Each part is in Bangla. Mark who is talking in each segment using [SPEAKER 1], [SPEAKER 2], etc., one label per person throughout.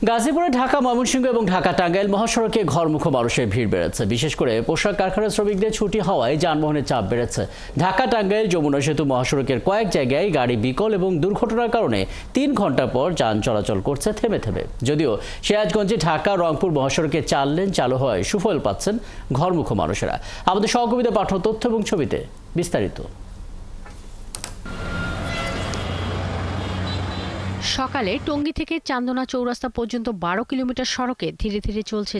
[SPEAKER 1] গাজীপুরে ঢাকা ময়মনসিংহ এবং ঢাকা টাঙ্গাইল মহাসড়কে ঘরমুখো মানুষের ভিড় বেড়েছে। বিশেষ করে পোশাক কারখানার শ্রমিকদের ছুটি হওয়ায় যানবাহনের চাপ বেড়েছে। ঢাকা টাঙ্গাইল যমুনা সেতু মহাসড়কের কয়েক জায়গায় গাড়ি বিকল এবং দুর্ঘটনার কারণে ৩ ঘন্টা পর যান চলাচল করছে থেমে থেমে। যদিও সিরাজগঞ্জে ঢাকা রংপুর মহাসড়কে ৪ লেন চালু হওয়ায় সুফল পাচ্ছেন ঘরমুখো মানুষেরা। আমাদের সহকর্মীদের পাঠানো তথ্য এবং ছবিতে বিস্তারিত।
[SPEAKER 2] সকালে টঙ্গী থেকে চান্দনা চৌরাস্তা পর্যন্ত ১২ কিলোমিটার সড়কে ধীরে ধীরে চলছে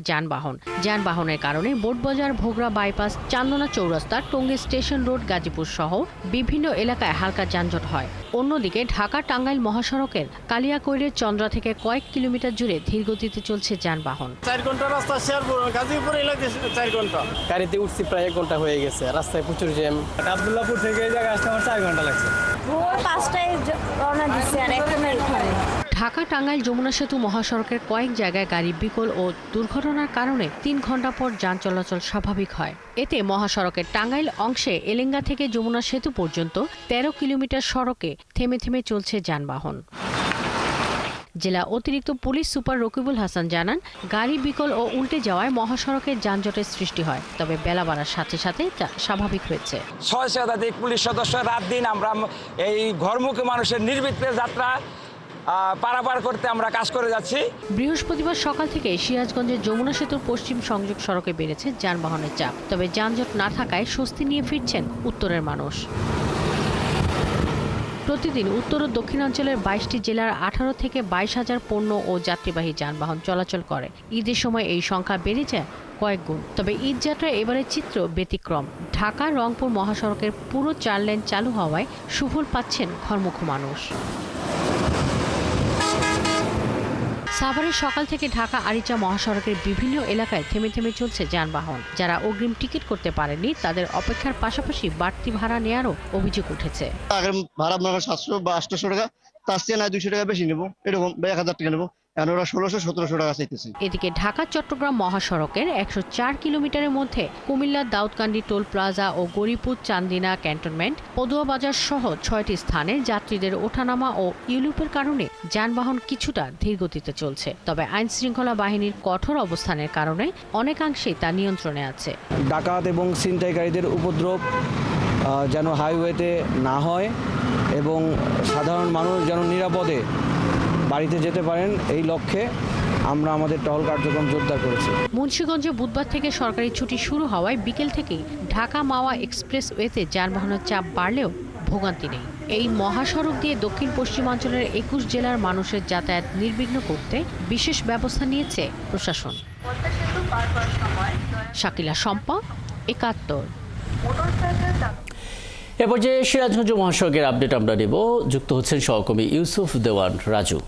[SPEAKER 2] যানবাহনের কারণে বোটবাজার ভোগড়া বাইপাস চান্দনা চৌরাস্তা টঙ্গী স্টেশন রোড গাজীপুর সহ বিভিন্ন এলাকায় হালকা যানজট হয়। অন্যদিকে ঢাকা টাঙ্গাইল মহাসড়কের কালিয়াকৈরের চন্দ্রা থেকে কয়েক কিলোমিটার জুড়ে ধীরগতিতে চলছে যানবাহন।
[SPEAKER 3] ৪ ঘন্টা রাস্তা শেরপুর গাজীপুর এলাকায় 4 ঘন্টা
[SPEAKER 4] গাড়িতে উঠছি প্রায় 1 ঘন্টা হয়ে গেছে। রাস্তায় প্রচুর জ্যাম।
[SPEAKER 3] আব্দুল্লাহপুর থেকে এই জায়গায় আসতে আমার 4 ঘন্টা লাগছে।
[SPEAKER 5] ভোর 5টায় রওনা দিচ্ছে আর এখন এখানে।
[SPEAKER 2] ঢাকা টাঙ্গাইল যমুনা সেতু মহাসড়কের কয়েক জায়গায় গাড়ি বিকল ও দুর্ঘটনার কারণে ৩ ঘন্টা পর যান চলাচল স্বাভাবিক হয়। এতে মহাসড়কের টাঙ্গাইল অংশে এলেঙ্গা থেকে যমুনা সেতু পর্যন্ত ১৩ কিলোমিটার সড়কে থেমে থেমে চলছে যানবাহন। জেলা অতিরিক্ত পুলিশ সুপার রকিবুল হাসান জানান, গাড়ি বিকল ও উল্টে যাওয়ায় মহাসড়কে যানজটের সৃষ্টি হয়, তবে বেলা বাড়ার সাথে সাথে তা স্বাভাবিক হয়েছে।
[SPEAKER 6] ৬ শতাধিক পুলিশ সদস্য রাত দিন আমরা এই ঘরমুখী মানুষের নির্বিঘ্নে যাত্রা পারাপার করতে আমরা কাজ করে যাচ্ছি।
[SPEAKER 2] বৃহস্পতিবার সকাল থেকে সিরাজগঞ্জের যমুনা সেতুর পশ্চিম সংযোগ সড়কে বেড়েছে যানবাহনের চাপ, তবে যানজট না থাকায় স্বস্তি নিয়ে ফিরছেন উত্তরের মানুষ। প্রতিদিন উত্তর ও দক্ষিণাঞ্চলের ২২টি জেলার ১৮ থেকে ২২,০০০ পণ্য ও যাত্রীবাহী যানবাহন চলাচল করে। ঈদের সময় এই সংখ্যা বেড়ে যায় কয়েক গুণ। তবে ঈদ যাত্রায় এবারের চিত্র ব্যতিক্রম। ঢাকা রংপুর মহাসড়কের পুরো ৪ লেন চালু হওয়ায় সুফল পাচ্ছেন ঘরমুখো মানুষ। সাভারে সকাল থেকে ঢাকা আরিচা মহাসড়কের বিভিন্ন এলাকায় থেমে থেমে চলছে যানবাহন। যারা অগ্রিম টিকিট করতে পারেনি তাদের অপেক্ষার পাশাপাশি বাড়তি ভাড়া নেওয়ারও অভিযোগ উঠেছে।
[SPEAKER 4] আগের ভাড়া আপনার ৭০০ বা ৮০০ টাকা, তার চেয়ে না ২০০ টাকা বেশি নেবো, এরকম ১,০০০ টাকা নেবো। এখন ওরা ১৬০০-১৭০০ টাকা চাইতেছে।
[SPEAKER 2] এদিকে ঢাকা চট্টগ্রাম মহাসড়কের ১০৪ কিলোমিটারের মধ্যে কুমিল্লার দাউদকান্দি টোল প্লাজা ও গরিপুর চান্দিনা ক্যান্টনমেন্ট পদুয়া বাজার সহ ৬টি স্থানে যাত্রীদের ওঠানামা ও ইউলুপের কারণে যানবাহন কিছুটা ধীরগতিতে চলছে। তবে আইন শৃঙ্খলা বাহিনীর কঠোর অবস্থানের কারণে অনেকাংশেই তা নিয়ন্ত্রণে আছে।
[SPEAKER 7] ডাকাত এবং ছিনতাইকারীদের উপদ্রব যেন হাইওয়েতে না হয় এবং সাধারণ মানুষ যেন নিরাপদে বাড়িতে যেতে পারেন, এই লক্ষ্যে আমরা আমাদের টহল কার্যক্রম জোরদার করেছি।
[SPEAKER 2] মুন্সিগঞ্জে বুধবার থেকে সরকারি ছুটি শুরু হওয়ায় বিকেল থেকেই ঢাকা মাওয়া এক্সপ্রেসওয়েতে যানবাহনের চাপ বাড়লেও ভোগান্তি নেই। এই মহাসড়ক দিয়ে দক্ষিণ পশ্চিমাঞ্চলের ২১ জেলার মানুষের যাতায়াত নির্বিঘ্ন করতে বিশেষ ব্যবস্থা নিয়েছে প্রশাসন। শাকিলা শম্পা, ৭১।
[SPEAKER 1] এ পর্যায়ে সিরাজগঞ্জ মহাসড়কের আপডেট আমরা নেব। যুক্ত হচ্ছেন সহকর্মী ইউসুফ দেওয়ান রাজু।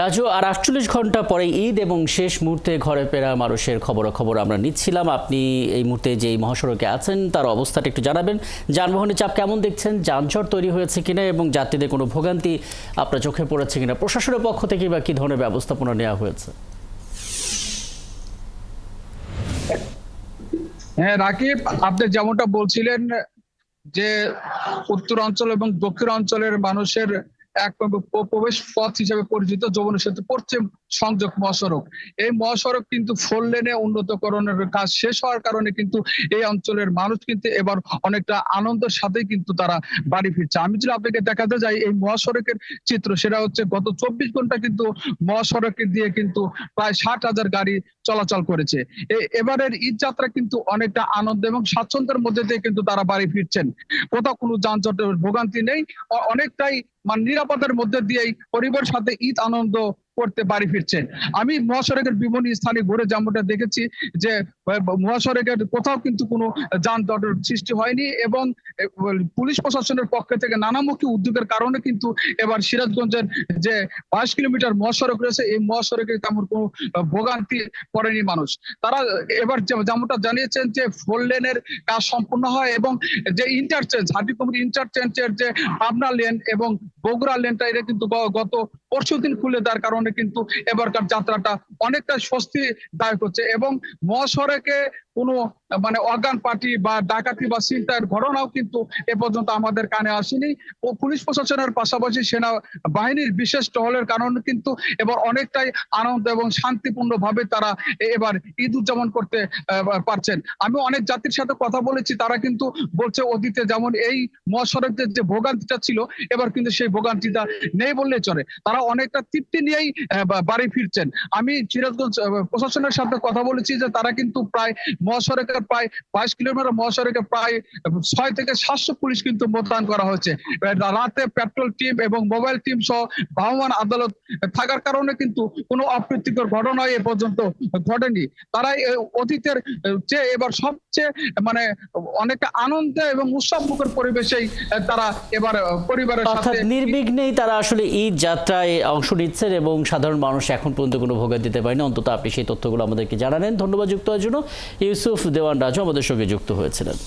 [SPEAKER 1] আর ৪৮ ঘন্টা পরে ঈদ এবং শেষ মুহূর্তে ঘরে ফেরা মানুষের খবরাখবর আমরা নিচ্ছিলাম। আপনি এই মুহূর্তে যে মহাসড়কে আছেন তার অবস্থাটা একটু জানাবেন। যানবাহনের চাপ কেমন দেখছেন, যানজট তৈরি হয়েছে কিনা এবং যাত্রীদের কোনো ভোগান্তি আপনার চোখে পড়েছে কিনা, প্রশাসনের পক্ষ থেকে বা কী ধরনের ব্যবস্থাপনা নেওয়া হয়েছে?
[SPEAKER 8] হ্যাঁ রাকিব, আপনি যেমনটা বলছিলেন যে উত্তরাঞ্চল এবং দক্ষিণাঞ্চলের মানুষের এক প্রবেশ পথ হিসেবে পরিচিত যমুনা সেতু পশ্চিম সংযোগ মহাসড়ক। এই মহাসড়ক কিন্তু 4 লেনে উন্নতকরণের কাজ শেষ হওয়ার কারণে কিন্তু এই অঞ্চলের মানুষ কিন্তু এবার অনেকটা আনন্দের সাথে কিন্তু তারা বাড়ি ফিরছে। আমি যদি আপনাকে দেখাতে যাই এই মহাসড়কের চিত্র, সেটা হচ্ছে গত ২৪ ঘন্টা কিন্তু মহাসড়কে দিয়ে কিন্তু প্রায় ৬০,০০০ গাড়ি চলাচল করেছে। এবারের ঈদ যাত্রা কিন্তু অনেকটা আনন্দ এবং স্বাচ্ছন্দ্যের মধ্যে দিয়ে কিন্তু তারা বাড়ি ফিরছেন। কোথাও কোনো যানজটের ভোগান্তি নেই, অনেকটাই নিরাপদের মধ্যে দিয়েই পরিবারের সাথে ঈদ আনন্দ করতে বাড়ি ফিরছেন। আমি মহাসড়কের বিভিন্ন স্থানে ঘুরে যেমনটা দেখেছি যে মহাসড়কের কোথাও কিন্তু কোনো যানজটের সৃষ্টি হয়নি এবং পুলিশ প্রশাসনের পক্ষ থেকে নানামুখী উদ্যোগের কারণে কিন্তু এবার সিরাজগঞ্জের যে ২২ কিলোমিটার মহাসড়ক রয়েছে এই মহাসড়কে তেমন কোনো ভোগান্তি পড়েনি মানুষ। তারা এবার যেমনটা জানিয়েছেন যে 4 লেনের কাজ সম্পূর্ণ হয় এবং যে ইন্টারচেঞ্জ হাটিকুমরি ইন্টারচেঞ্জের যে পাবনা লেন এবং বগুড়া লেনটা এটা কিন্তু গত পরশুদিন খুলে দেওয়ার কারণে কিন্তু এবারকার যাত্রাটা অনেকটা স্বস্তিদায়ক হচ্ছে এবং মহাসড়কে কোনো মানে অজ্ঞান পার্টি বা ডাকাতি বা ছিনতাইয়ের ঘটনাও কিন্তু এ পর্যন্ত আমাদের কানে আসেনি। ও পুলিশ প্রশাসনের পাশাপাশি সেনা বাহিনীর বিশেষ টহলের কারণে কিন্তু এবার অনেকটাই আনন্দ এবং শান্তিপূর্ণ ভাবে তারা এবার ঈদ উদযাপন করতে পারছেন। আমি অনেক জাতির সাথে কথা বলেছি, তারা কিন্তু বলছে অতীতে যেমন এই মহাসড়কের যে ভোগান্তিটা ছিল এবার কিন্তু সেই ভোগান্তিটা নেই বললে চলে। তারা অনেকটা তৃপ্তি নিয়েই বাড়ি ফিরছেন। আমি সিরাজগঞ্জ প্রশাসনের সাথে কথা বলেছি যে তারা কিন্তু প্রায় মহাসড়কের প্রায় 22 কিলোমিটার মহাসড়কে প্রায় 6 থেকে 700 পুলিশ কিন্তু মোতায়েন করা হয়েছে। রাতে পেট্রোল টিম এবং মোবাইল টিম সহ ভ্রাম্যমাণ আদালত থাকার কারণে কিন্তু কোনো অপ্রীতিকর ঘটনা এ পর্যন্ত ঘটেনি। তারা অতীতের চেয়ে এবার সবচেয়ে মানে অনেকটা আনন্দে এবং উৎসবমুখর পরিবেশেই তারা এবার পরিবারের
[SPEAKER 1] অর্থাৎ
[SPEAKER 8] সাথে
[SPEAKER 1] নির্বিঘ্নেই তারা আসলে ঈদ যাত্রায় অংশ নিচ্ছেন এবং সাধারণ মানুষ এখন পর্যন্ত কোনো ভোগান্তি দিতে পারেনি। অন্তত আপনি সেই তথ্যগুলো আমাদেরকে জানালেন। ধন্যবাদ যুক্ত হওয়ার জন্য। ইউসুফ দেওয়ান রাজু আমাদের সঙ্গে যুক্ত হয়েছিলেন।